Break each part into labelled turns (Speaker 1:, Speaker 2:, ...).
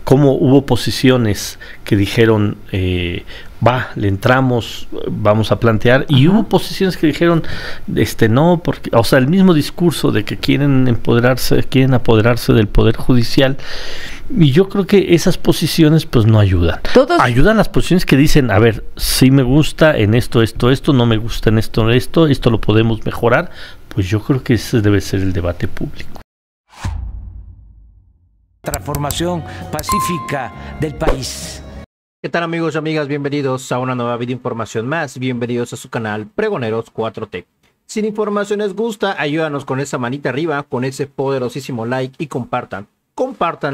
Speaker 1: Cómo hubo posiciones que dijeron le entramos, vamos a plantear, y hubo posiciones que dijeron no, porque, o sea, el mismo discurso de que quieren apoderarse del poder judicial, y yo creo que esas posiciones pues no ayudan. Ayudan las posiciones que dicen, a ver, sí me gusta en esto, no me gusta en esto lo podemos mejorar. Pues yo creo que ese debe ser el debate público.
Speaker 2: Transformación pacífica del país.
Speaker 3: ¿Qué tal, amigos y amigas? Bienvenidos a una nueva video información más. Bienvenidos a su canal Pregoneros 4T. Si la información les gusta, ayúdanos con esa manita arriba, con ese poderosísimo like y compartan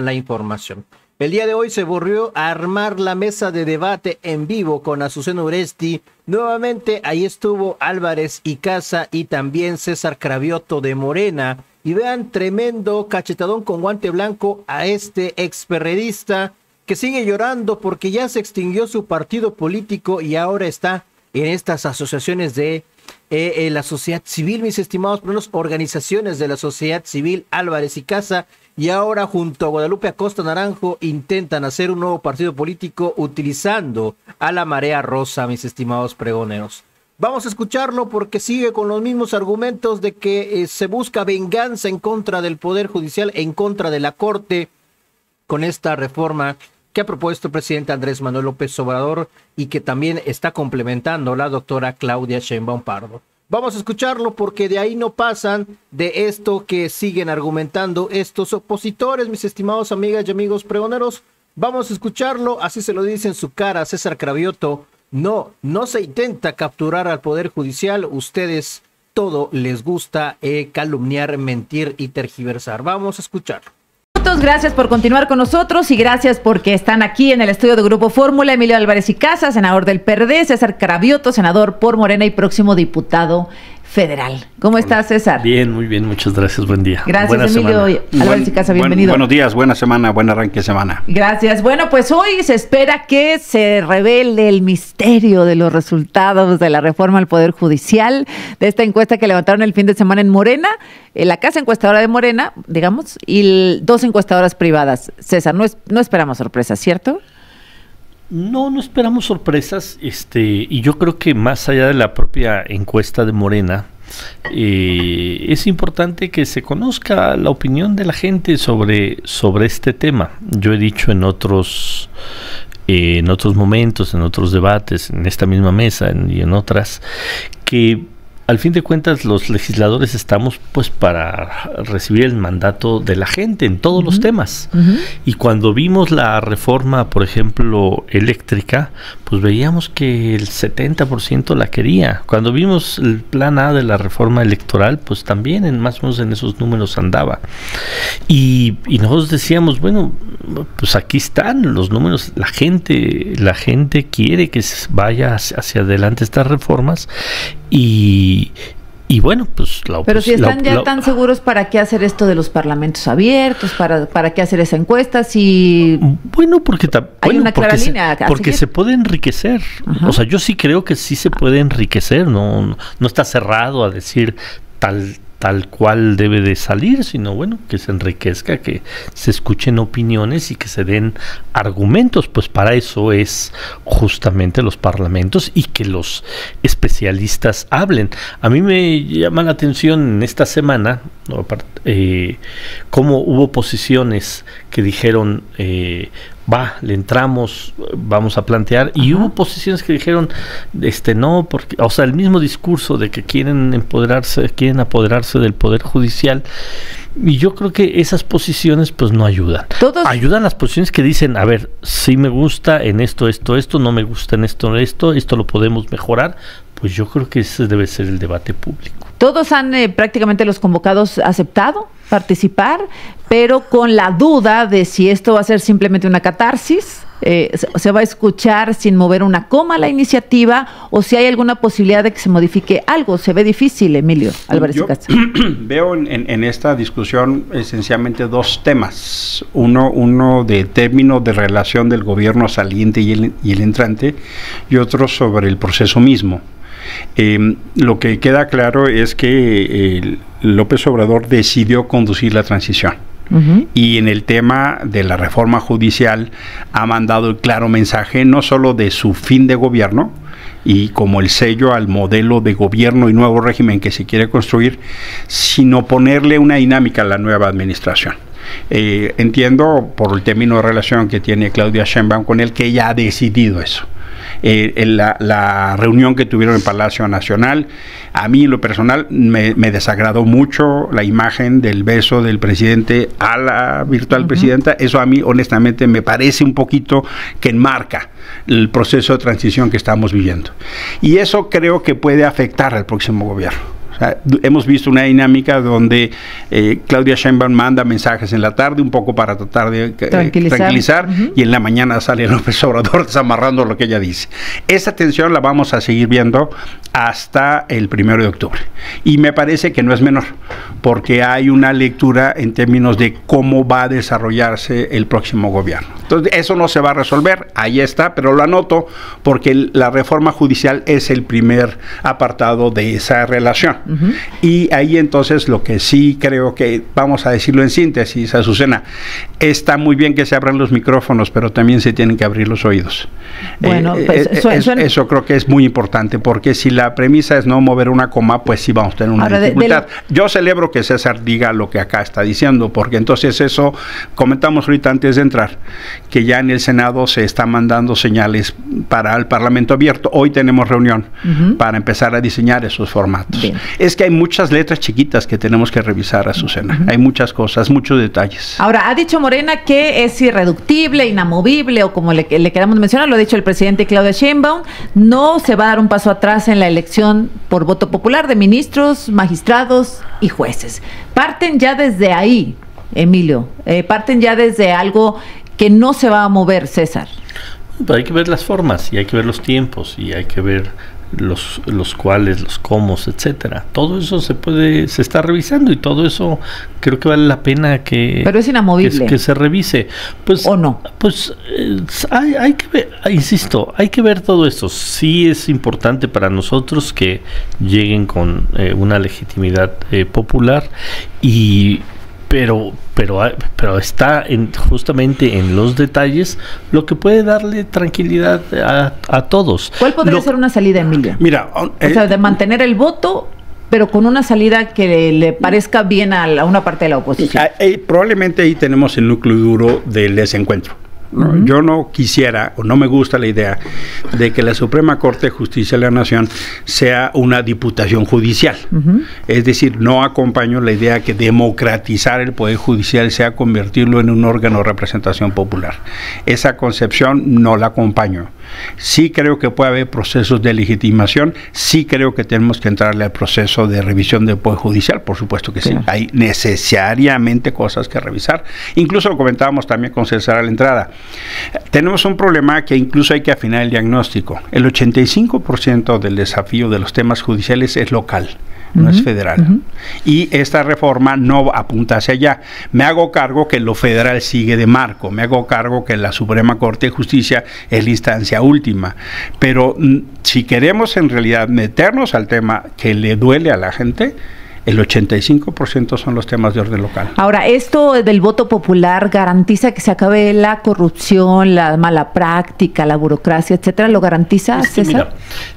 Speaker 3: la información. El día de hoy se volvió a armar la mesa de debate en vivo con Azucena Uresti. Nuevamente ahí estuvo Álvarez y Casa y también César Cravioto de Morena. Y vean, tremendo cachetadón con guante blanco a este experredista que sigue llorando porque ya se extinguió su partido político y ahora está en estas asociaciones de la sociedad civil, mis estimados, por unas organizaciones de la sociedad civil, Álvarez y Casa, y ahora junto a Guadalupe Acosta Naranjo intentan hacer un nuevo partido político utilizando a la marea rosa, mis estimados pregoneros. Vamos a escucharlo porque sigue con los mismos argumentos de que se busca venganza en contra del Poder Judicial, en contra de la Corte, con esta reforma que ha propuesto el presidente Andrés Manuel López Obrador y que también está complementando la doctora Claudia Sheinbaum Pardo. Vamos a escucharlo porque de ahí no pasan de esto que siguen argumentando estos opositores, mis estimados amigas y amigos pregoneros. Vamos a escucharlo, así se lo dice en su cara César Cravioto. No se intenta capturar al Poder Judicial. Ustedes todo les gusta calumniar, mentir y tergiversar. Vamos a escucharlo.
Speaker 4: Gracias por continuar con nosotros y gracias porque están aquí en el estudio de Grupo Fórmula. Emilio Álvarez y Casa, senador del PRD, César Cravioto, senador por Morena y próximo diputado federal. ¿Cómo estás, César?
Speaker 1: Bien, muy bien, muchas gracias, buen día.
Speaker 4: Gracias,
Speaker 1: buena
Speaker 4: Emilio Álvarez y Casa, bienvenido.
Speaker 5: Buenos días, buena semana, buen arranque de semana.
Speaker 4: Gracias. Bueno, pues hoy se espera que se revele el misterio de los resultados de la reforma al Poder Judicial, de esta encuesta que levantaron el fin de semana en Morena, la casa encuestadora de Morena, digamos, y dos encuestadoras privadas. César, no esperamos sorpresas, ¿cierto?
Speaker 1: No esperamos sorpresas, y yo creo que más allá de la propia encuesta de Morena, es importante que se conozca la opinión de la gente sobre este tema. Yo he dicho en otros momentos, en otros debates, en esta misma mesa y en otras, que al fin de cuentas los legisladores estamos pues para recibir el mandato de la gente en todos los temas. Y cuando vimos la reforma, por ejemplo, eléctrica, pues veíamos que el 70% la quería. Cuando vimos el plan A de la reforma electoral, pues también más o menos en esos números andaba. Y nosotros decíamos, bueno, pues aquí están los números, la gente quiere que vaya hacia adelante estas reformas. Y bueno, pues
Speaker 4: pero si están tan seguros, ¿para qué hacer esto de los parlamentos abiertos? ¿Para qué hacer esa encuesta?
Speaker 1: Bueno, porque
Speaker 4: hay una clara línea
Speaker 1: porque se puede enriquecer. O sea, yo sí creo que sí se puede enriquecer. No está cerrado a decir tal cual debe de salir, sino bueno, que se enriquezca, que se escuchen opiniones y que se den argumentos, pues para eso es justamente los parlamentos y que los especialistas hablen. A mí me llama la atención en esta semana, cómo hubo posiciones que dijeron le entramos, vamos a plantear, y hubo posiciones que dijeron no, porque, o sea, el mismo discurso de que quieren apoderarse del poder judicial, y yo creo que esas posiciones pues no ayudan. Ayudan las posiciones que dicen, a ver, sí me gusta en esto, no me gusta en esto lo podemos mejorar. Pues yo creo que ese debe ser el debate público.
Speaker 4: Todos han prácticamente los convocados aceptado participar, pero con la duda de si esto va a ser simplemente una catarsis, se va a escuchar sin mover una coma la iniciativa, o si hay alguna posibilidad de que se modifique algo. Se ve difícil, Emilio Álvarez y Casa.
Speaker 5: Veo en esta discusión esencialmente dos temas. Uno de términos de relación del gobierno saliente y el entrante, y otro sobre el proceso mismo. Lo que queda claro es que López Obrador decidió conducir la transición. Y en el tema de la reforma judicial ha mandado el claro mensaje no solo de su fin de gobierno y como el sello al modelo de gobierno y nuevo régimen que se quiere construir, sino ponerle una dinámica a la nueva administración. Entiendo por el término de relación que tiene Claudia Sheinbaum con él que ella ha decidido eso. En la reunión que tuvieron en Palacio Nacional, a mí en lo personal me desagradó mucho la imagen del beso del presidente a la virtual presidenta. Eso a mí honestamente me parece un poquito que enmarca el proceso de transición que estamos viviendo, y eso creo que puede afectar al próximo gobierno. Hemos visto una dinámica donde Claudia Sheinbaum manda mensajes en la tarde un poco para tratar de tranquilizar y en la mañana sale López Obrador desamarrando lo que ella dice. Esa tensión la vamos a seguir viendo hasta el 1 de octubre y me parece que no es menor, porque hay una lectura en términos de cómo va a desarrollarse el próximo gobierno. Entonces eso no se va a resolver, ahí está, pero lo anoto porque la reforma judicial es el primer apartado de esa relación. Y ahí entonces lo que sí creo que, vamos a decirlo en síntesis, Azucena, está muy bien que se abran los micrófonos, pero también se tienen que abrir los oídos.
Speaker 4: Bueno,
Speaker 5: eso creo que es muy importante, porque si la premisa es no mover una coma, pues sí vamos a tener una dificultad. Yo celebro que César diga lo que acá está diciendo, porque entonces eso, comentamos ahorita antes de entrar, que ya en el Senado se está mandando señales para el Parlamento abierto. Hoy tenemos reunión para empezar a diseñar esos formatos. Bien. Es que hay muchas letras chiquitas que tenemos que revisar, Azucena. Hay muchas cosas, muchos detalles.
Speaker 4: Ahora, ha dicho Morena que es irreductible, inamovible, o como le queramos mencionar, lo ha dicho el presidente Claudia Sheinbaum, no se va a dar un paso atrás en la elección por voto popular de ministros, magistrados y jueces. Parten ya desde ahí, Emilio, parten ya desde algo que no se va a mover, César.
Speaker 1: Pero hay que ver las formas y hay que ver los tiempos y hay que ver los cuales, los cómo, etcétera. Todo eso se está revisando y todo eso creo que vale la pena que...
Speaker 4: Pero es inamovible.
Speaker 1: Que se revise. Pues, ¿o no? Pues hay que ver, insisto, hay que ver todo esto. Sí es importante para nosotros que lleguen con una legitimidad popular pero está justamente en los detalles lo que puede darle tranquilidad a todos.
Speaker 4: ¿Cuál podría ser una salida, Emilio?
Speaker 5: Mira,
Speaker 4: o sea, de mantener el voto, pero con una salida que le parezca bien a una parte de la oposición.
Speaker 5: Probablemente ahí tenemos el núcleo duro del desencuentro. ¿no? Yo no quisiera o no me gusta la idea de que la Suprema Corte de Justicia de la Nación sea una diputación judicial. Es decir, no acompaño la idea que democratizar el Poder Judicial sea convertirlo en un órgano de representación popular. Esa concepción no la acompaño. Sí creo que puede haber procesos de legitimación, sí creo que tenemos que entrarle al proceso de revisión del Poder Judicial, por supuesto que sí. Hay necesariamente cosas que revisar. Incluso lo comentábamos también con César a la entrada. Tenemos un problema que incluso hay que afinar el diagnóstico. El 85% del desafío de los temas judiciales es local. No es federal. Y esta reforma no apunta hacia allá. Me hago cargo que lo federal sigue de marco, me hago cargo que la Suprema Corte de Justicia es la instancia última. Pero si queremos en realidad meternos al tema que le duele a la gente, el 85% son los temas de orden local.
Speaker 4: Ahora, ¿esto del voto popular garantiza que se acabe la corrupción, la mala práctica, la burocracia, etcétera? ¿Lo garantiza, César? Mira,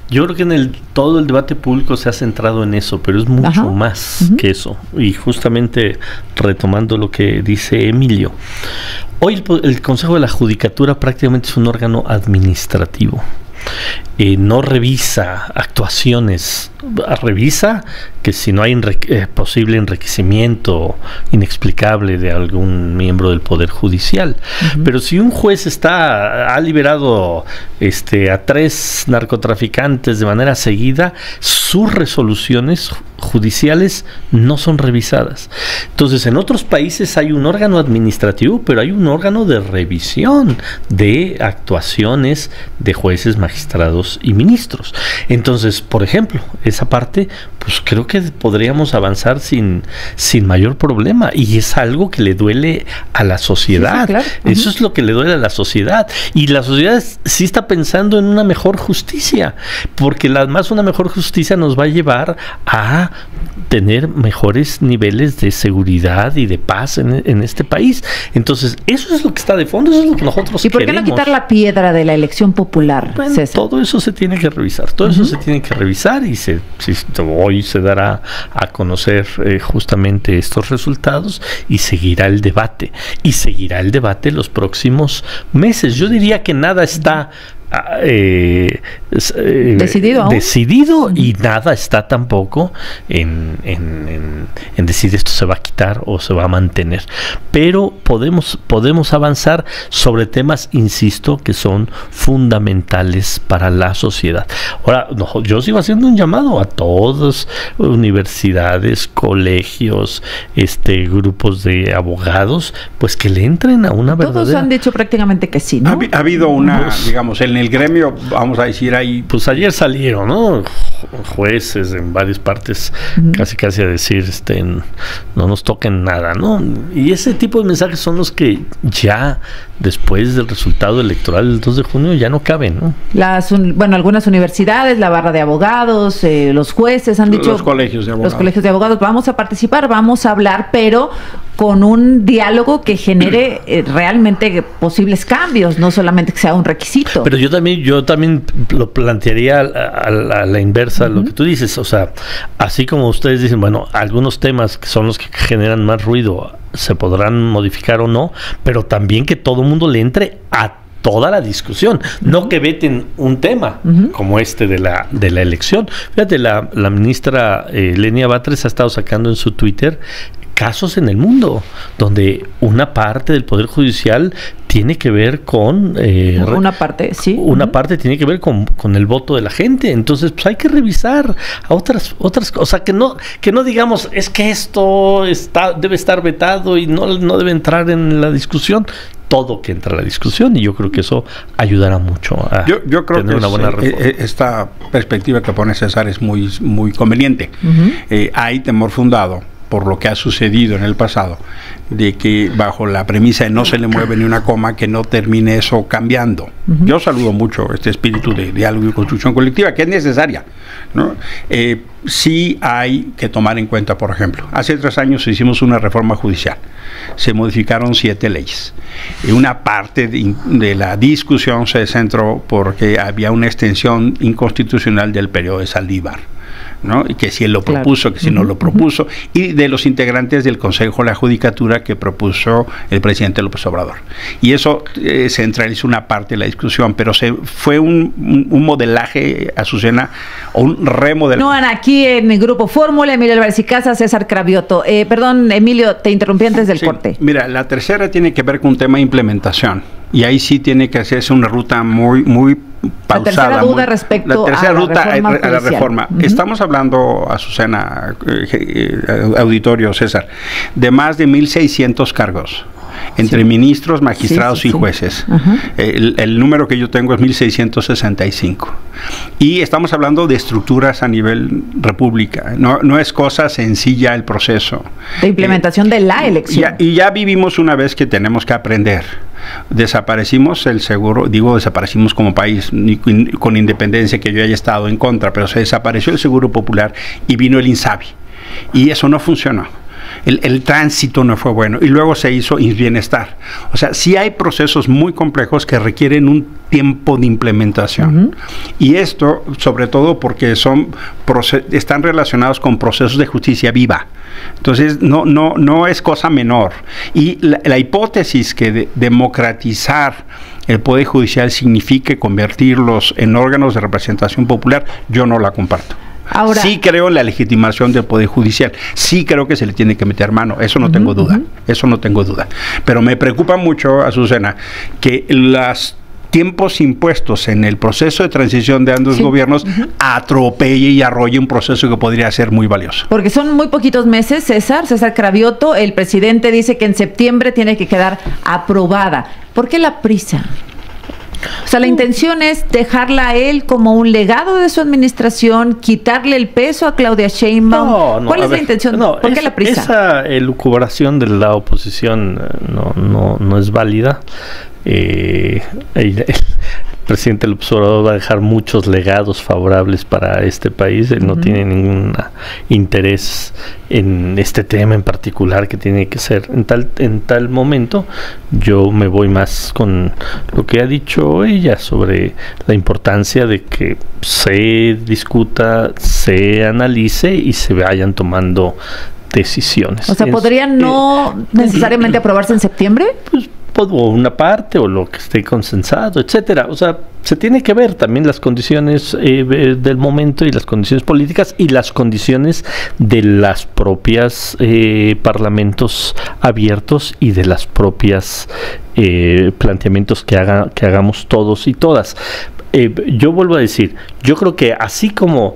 Speaker 1: yo creo que todo el debate público se ha centrado en eso, pero es mucho más que eso. Y justamente retomando lo que dice Emilio, hoy el Consejo de la Judicatura prácticamente es un órgano administrativo. No revisa actuaciones, revisa que si no hay posible enriquecimiento inexplicable de algún miembro del Poder Judicial. Pero si un juez ha liberado a 3 narcotraficantes de manera seguida, sus resoluciones judiciales no son revisadas. Entonces, en otros países hay un órgano administrativo, pero hay un órgano de revisión de actuaciones de jueces, magistrados y ministros. Entonces, por ejemplo, esa parte, pues creo que podríamos avanzar sin mayor problema, y es algo que le duele a la sociedad. Sí, claro. Eso es lo que le duele a la sociedad, y la sociedad sí está pensando en una mejor justicia, porque además una mejor justicia nos va a llevar a tener mejores niveles de seguridad y de paz en este país. Entonces, eso es lo que está de fondo, eso es lo que nosotros
Speaker 4: ¿Y por qué
Speaker 1: queremos.
Speaker 4: no quitar la piedra de la elección popular,
Speaker 1: Bueno,
Speaker 4: César?
Speaker 1: todo eso se tiene que revisar, todo eso se tiene que revisar y hoy se dará a conocer justamente estos resultados y seguirá el debate. Y seguirá el debate los próximos meses. Yo diría que nada está decidido y nada está tampoco en decir esto se va a quitar o se va a mantener, pero podemos avanzar sobre temas, insisto, que son fundamentales para la sociedad. Ahora, yo sigo haciendo un llamado a todas universidades, colegios, grupos de abogados, pues que le entren a una verdadera...
Speaker 4: Todos han dicho prácticamente que sí, ¿no?
Speaker 5: Ha habido una, digamos, en el gremio, vamos a decir ahí...
Speaker 1: Pues ayer salieron, ¿no? Jueces en varias partes, casi a decir, no nos toquen nada, ¿no? Y ese tipo de mensajes son los que ya después del resultado electoral del 2 de junio ya no caben, ¿no?
Speaker 4: Algunas universidades, la barra de abogados, los jueces han dicho...
Speaker 5: Los colegios de abogados.
Speaker 4: Los colegios de abogados, vamos a participar, vamos a hablar, pero con un diálogo que genere realmente posibles cambios, no solamente que sea un requisito.
Speaker 1: Pero yo también lo plantearía a la inversa, lo que tú dices, o sea, así como ustedes dicen, bueno, algunos temas que son los que generan más ruido se podrán modificar o no, pero también que todo el mundo le entre a toda la discusión, no que veten un tema como de la elección. Fíjate, la ministra Lenia Batres ha estado sacando en su Twitter casos en el mundo donde una parte del Poder Judicial tiene que ver con...
Speaker 4: una parte, sí.
Speaker 1: Una parte tiene que ver con el voto de la gente. Entonces, pues hay que revisar a otras cosas. O sea, que no digamos, es que esto debe estar vetado y no debe entrar en la discusión. Todo que entra a la discusión, y yo creo que eso ayudará mucho a
Speaker 5: yo creo
Speaker 1: tener
Speaker 5: que
Speaker 1: una buena reforma.
Speaker 5: Esta perspectiva que pone César es muy, muy conveniente. Hay temor fundado por lo que ha sucedido en el pasado, de que bajo la premisa de no se le mueve ni una coma, que no termine eso cambiando. Yo saludo mucho este espíritu de diálogo y construcción colectiva, que es necesaria, ¿no? Sí hay que tomar en cuenta, por ejemplo, hace 3 años hicimos una reforma judicial, se modificaron 7 leyes. Una parte de la discusión se centró porque había una extensión inconstitucional del periodo de Saldívar, ¿no? Y que si él lo propuso, que si no lo propuso, y de los integrantes del Consejo de la Judicatura que propuso el presidente López Obrador. Y eso centralizó una parte de la discusión, pero fue un modelaje, Azucena, o un remodelaje.
Speaker 4: No, aquí en el Grupo Fórmula, Emilio Álvarez y Casa, César Cravioto. Perdón, Emilio, te interrumpí antes del corte.
Speaker 5: Mira, la tercera tiene que ver con un tema de implementación, y ahí sí tiene que hacerse una ruta muy pausada.
Speaker 4: La tercera duda respecto
Speaker 5: a la reforma. Estamos hablando, Azucena, auditorio, César, de más de 1,600 cargos entre ministros, magistrados y jueces. El número que yo tengo es 1,665. Y estamos hablando de estructuras a nivel república. No es cosa sencilla el proceso.
Speaker 4: De implementación de la elección.
Speaker 5: Y ya vivimos una vez que tenemos que aprender. Desaparecimos el seguro, desaparecimos como país, con independencia que yo haya estado en contra, pero se desapareció el seguro popular y vino el INSABI. Y eso no funcionó. El tránsito no fue bueno, y luego se hizo Insbienestar. O sea, sí hay procesos muy complejos que requieren un tiempo de implementación. Y esto, sobre todo porque están relacionados con procesos de justicia viva. Entonces, no es cosa menor. Y la hipótesis que democratizar el Poder Judicial signifique convertirlos en órganos de representación popular, yo no la comparto. Ahora, sí creo en la legitimación del Poder Judicial, sí creo que se le tiene que meter mano, eso no tengo duda, eso no tengo duda. Pero me preocupa mucho, Azucena, que los tiempos impuestos en el proceso de transición de ambos gobiernos atropelle y arrolle un proceso que podría ser muy valioso.
Speaker 4: Porque son muy poquitos meses, César Cravioto, el presidente dice que en septiembre tiene que quedar aprobada. ¿Por qué la prisa? O sea, la intención es dejarla a él como un legado de su administración, quitarle el peso a Claudia Sheinbaum. ¿Cuál es la intención? ¿Por qué la prisa?
Speaker 1: Esa elucubración de la oposición no es válida. presidente López Obrador va a dejar muchos legados favorables para este país. Él no tiene ningún interés en este tema en particular que tiene que ser en tal momento. Yo me voy más con lo que ha dicho ella sobre la importancia de que se discuta, se analice y se vayan tomando decisiones.
Speaker 4: O sea, ¿podrían no necesariamente aprobarse en septiembre?
Speaker 1: Pues o una parte o lo que esté consensado, etcétera. O sea, se tiene que ver también las condiciones del momento y las condiciones políticas y las condiciones de las propias parlamentos abiertos y de las propias planteamientos que hagamos todos y todas. Yo vuelvo a decir, yo creo que así como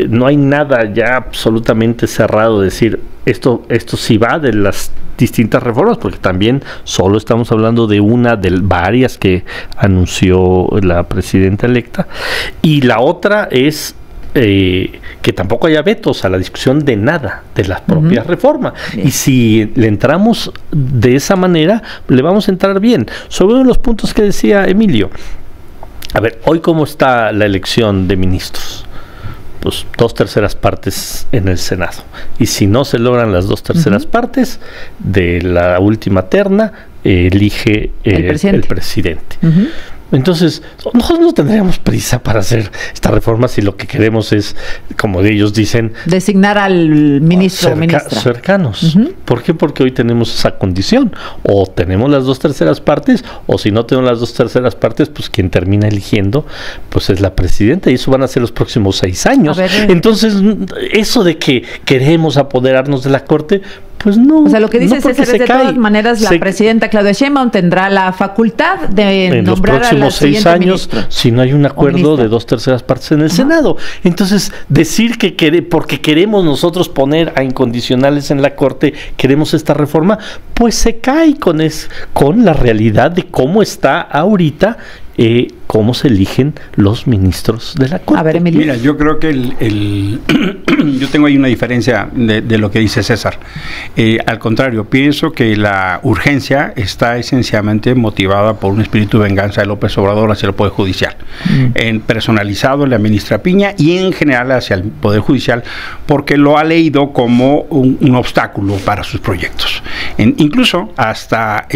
Speaker 1: no hay nada ya absolutamente cerrado de decir esto sí va de las distintas reformas, porque también solo estamos hablando de una de varias que anunció la presidenta electa, y la otra es que tampoco haya vetos a la discusión de nada de las propias reformas. Y si le entramos de esa manera, le vamos a entrar bien. Sobre uno de los puntos que decía Emilio, a ver, hoy cómo está la elección de ministros. Pues 2/3 partes en el Senado. Y si no se logran las 2/3 partes de la última terna, elige el presidente. Entonces, nosotros no tendríamos prisa para hacer esta reforma si lo que queremos es, como ellos dicen,
Speaker 4: designar al ministro o ministra.
Speaker 1: Cercanos. ¿Por qué? Porque hoy tenemos esa condición. O tenemos las 2/3 partes, o si no tenemos las 2/3 partes, pues quien termina eligiendo, pues es la presidenta, y eso van a ser los próximos 6 años. Entonces, eso de que queremos apoderarnos de la Corte, pues no. O
Speaker 4: sea, lo que dice César es de todas maneras la presidenta Claudia Sheinbaum tendrá la facultad de
Speaker 1: en
Speaker 4: nombrar
Speaker 1: los próximos 6 años, si no hay un acuerdo de 2/3 partes en el Senado. Entonces, decir que porque queremos nosotros poner a incondicionales en la Corte, queremos esta reforma, pues se cae con la realidad de cómo está ahorita, cómo se eligen los ministros de la Corte.
Speaker 4: A ver, Emilio.
Speaker 5: Mira, yo creo que yo tengo ahí una diferencia de lo que dice César. Al contrario, pienso que la urgencia está esencialmente motivada por un espíritu de venganza de López Obrador hacia el Poder Judicial, personalizado en la ministra Piña y en general hacia el Poder Judicial, porque lo ha leído como un obstáculo para sus proyectos. Incluso hasta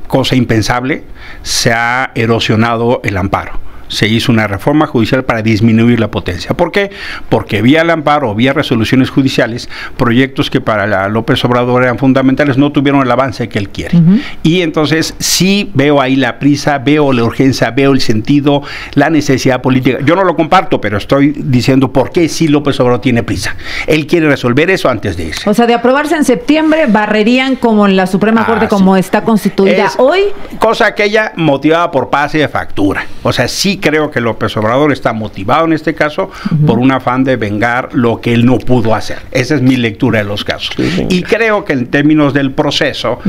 Speaker 5: cosa impensable, se ha erosionado el amparo. Se hizo una reforma judicial para disminuir la potencia. ¿Por qué? Porque vía el amparo, vía resoluciones judiciales, proyectos que para López Obrador eran fundamentales no tuvieron el avance que él quiere. Y entonces sí veo ahí la prisa, veo la urgencia, veo el sentido, la necesidad política. Yo no lo comparto, pero estoy diciendo por qué sí López Obrador tiene prisa. Él quiere resolver eso antes de irse.
Speaker 4: O sea, de aprobarse en septiembre, barrerían como en la Suprema Corte, como está constituida hoy.
Speaker 5: Cosa aquella motivada por pase de factura. O sea, sí creo que López Obrador está motivado en este caso por un afán de vengar lo que él no pudo hacer. Esa es mi lectura de los casos. Y creo que en términos del proceso,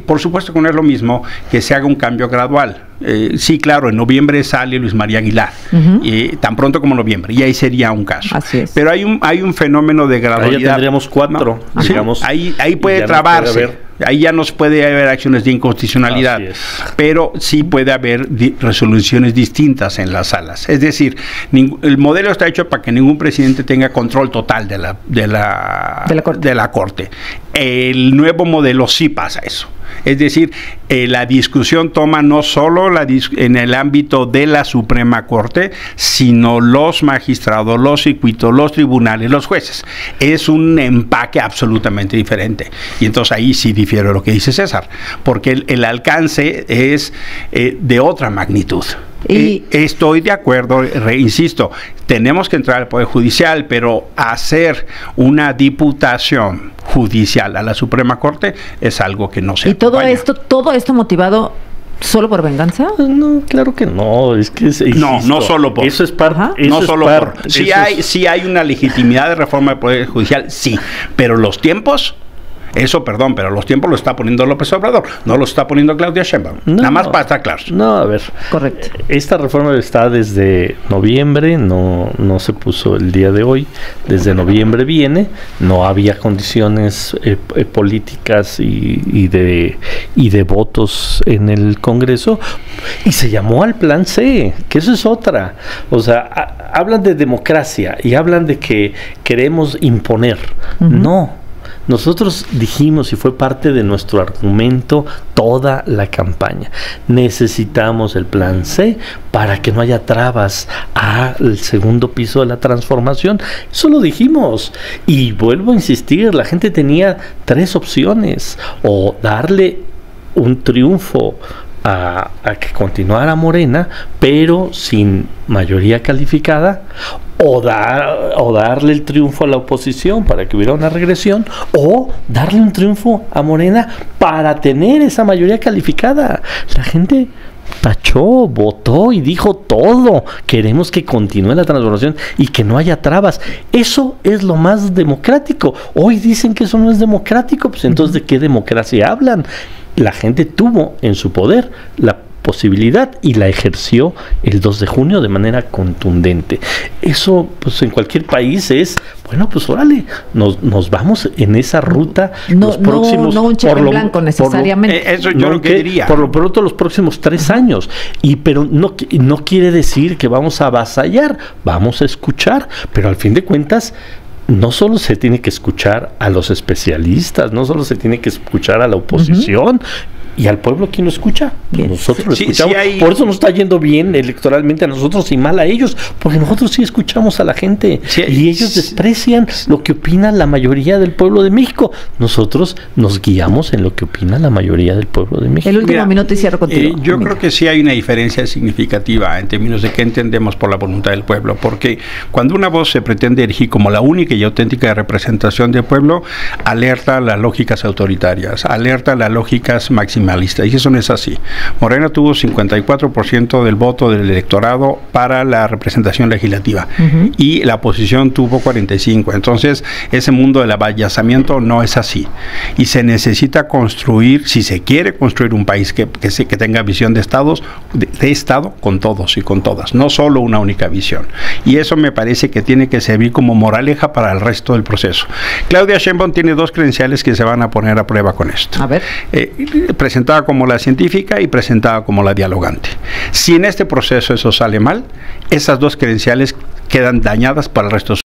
Speaker 5: por supuesto que no es lo mismo que se haga un cambio gradual. Sí, claro, en noviembre sale Luis María Aguilar, tan pronto como noviembre, y ahí sería un caso. Pero hay un fenómeno de gradualidad.
Speaker 1: Ahí ya tendríamos 4, digamos.
Speaker 5: Ahí puede trabarse. Ahí ya no puede haber acciones de inconstitucionalidad, pero sí puede haber resoluciones distintas en las salas. Es decir, el modelo está hecho para que ningún presidente tenga control total de la Corte. El nuevo modelo sí pasa eso. Es decir, la discusión toma no solo en el ámbito de la Suprema Corte, sino los magistrados, los circuitos, los tribunales, los jueces. Es un empaque absolutamente diferente. Y entonces ahí sí difiero lo que dice César, porque el alcance es de otra magnitud. Estoy de acuerdo, insisto, tenemos que entrar al Poder Judicial, pero hacer una diputación judicial a la Suprema Corte es algo que no se acompaña.
Speaker 4: ¿Y todo esto motivado solo por venganza?
Speaker 1: No, claro que no. Es que
Speaker 5: no solo por
Speaker 1: eso es parte.
Speaker 5: No solo por. Sí hay una legitimidad de reforma del Poder Judicial, sí, pero los tiempos. Eso, perdón, pero los tiempos lo está poniendo López Obrador, no lo está poniendo Claudia Sheinbaum. Nada más para estar claros.
Speaker 1: No, a ver.
Speaker 4: Correcto.
Speaker 1: Esta reforma está desde noviembre, no se puso el día de hoy. Desde noviembre viene, no había condiciones políticas y de votos en el Congreso, y se llamó al Plan C, que eso es otra. O sea, hablan de democracia y hablan de que queremos imponer. No. Nosotros dijimos, y fue parte de nuestro argumento toda la campaña, necesitamos el Plan C para que no haya trabas al segundo piso de la transformación. Eso lo dijimos. Y vuelvo a insistir, la gente tenía 3 opciones: o darle un triunfo a que continuara Morena, pero sin mayoría calificada, o darle el triunfo a la oposición para que hubiera una regresión, o darle un triunfo a Morena para tener esa mayoría calificada. La gente tachó, votó y dijo todo. Queremos que continúe la transformación y que no haya trabas. Eso es lo más democrático. Hoy dicen que eso no es democrático, pues entonces ¿de qué democracia hablan? La gente tuvo en su poder la posibilidad y la ejerció el 2 de junio de manera contundente. Eso, pues en cualquier país es, bueno, pues órale, nos vamos en esa ruta los próximos...
Speaker 4: No un cheque en blanco necesariamente.
Speaker 5: Eso yo lo que diría.
Speaker 1: Por lo pronto los próximos 3 años. Pero no quiere decir que vamos a avasallar, vamos a escuchar, pero al fin de cuentas... No solo se tiene que escuchar a los especialistas, no solo se tiene que escuchar a la oposición, y al pueblo, ¿quién lo escucha? Bien. Nosotros lo escuchamos. Por eso nos está yendo bien electoralmente a nosotros y mal a ellos, porque nosotros sí escuchamos a la gente, y ellos desprecian lo que opina la mayoría del pueblo de México. Nosotros nos guiamos en lo que opina la mayoría del pueblo de México.
Speaker 4: El último minuto y cierro contigo.
Speaker 5: Yo creo que sí hay una diferencia significativa en términos de qué entendemos por la voluntad del pueblo, porque cuando una voz se pretende erigir como la única y auténtica representación del pueblo, alerta a las lógicas autoritarias, alerta a las lógicas maximalistas, y eso no es así. Morena tuvo 54% del voto del electorado para la representación legislativa, y la oposición tuvo 45%. Entonces, ese mundo del abayazamiento no es así, y se necesita construir, si se quiere construir un país que tenga visión de estados, de Estado con todos y con todas, no solo una única visión. Y eso me parece que tiene que servir como moraleja para el resto del proceso. Claudia Sheinbaum tiene 2 credenciales que se van a poner a prueba con esto.
Speaker 4: A ver.
Speaker 5: Presentada como la científica y presentada como la dialogante. Si en este proceso eso sale mal, esas 2 credenciales quedan dañadas para el resto de